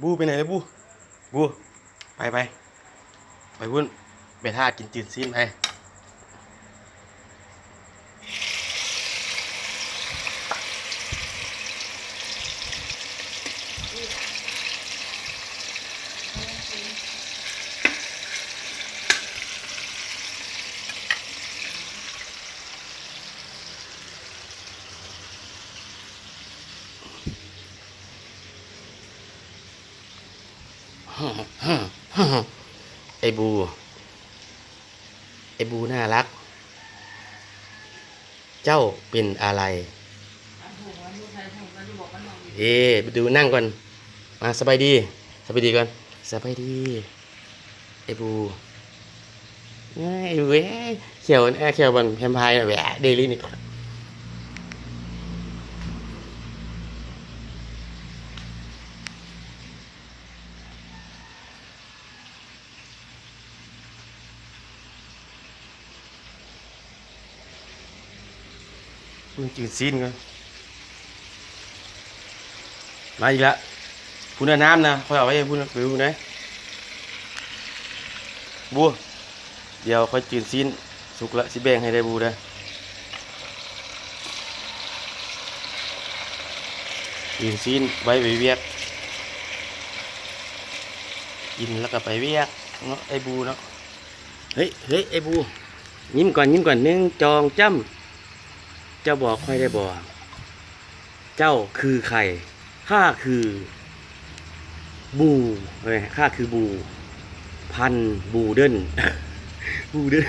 บูไปไหนเลยบูบูไปไปพุ่นไปท่ากินจืดซีนไปไอ้บูไอ้บูน่ารักเจ้าเป็นอะไรไปดูนั่งก่อนมาสบายดีสบายดีก่อนสบายดีไอ้บูไอ้เว้ยเขียวเขียวบนแพมพายแหวะเดลี่นี่มันจืดซีนก่อนมาอีกแล้วพูนน้ำนะคอยเอาไว้พูนไปพูนไหนบัวเดี๋ยวคอยจืดซีนสุกละสิแบ่งให้ได้บูได้จืดซีนไว้เวียกกินแล้วก็ไปเวียกเนาะไอ้บูเนาะเฮ้ยไอ้บูยิ้มก่อนนึ่งจองจ้ำเจ้าบอกค่อยได้บอกเจ้าคือใครข้าคือบูข้าคือบูพันบูเดิน บูเดิน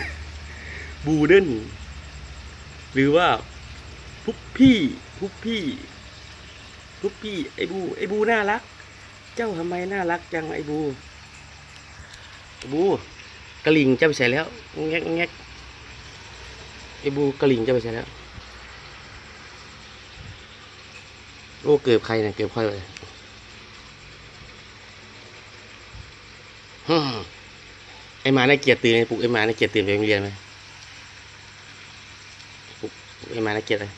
บูเดินหรือว่าพุกพี่ไอ้บูน่ารักเจ้าทำไมน่ารักจังไอ้บูกระลิงเจ้าไปใส่แล้วแงกไอ้บูกระลิงเจ้าไปใส่แล้วโอ้เกือบใครเนี่ยเกือบใครเลยไอ้หมาในเกียรติตื่นปลุกไอ้หมาในเกียรติตื่นไปโรงเรียนไหมปลุกไอ้หมาในเกียรติเลย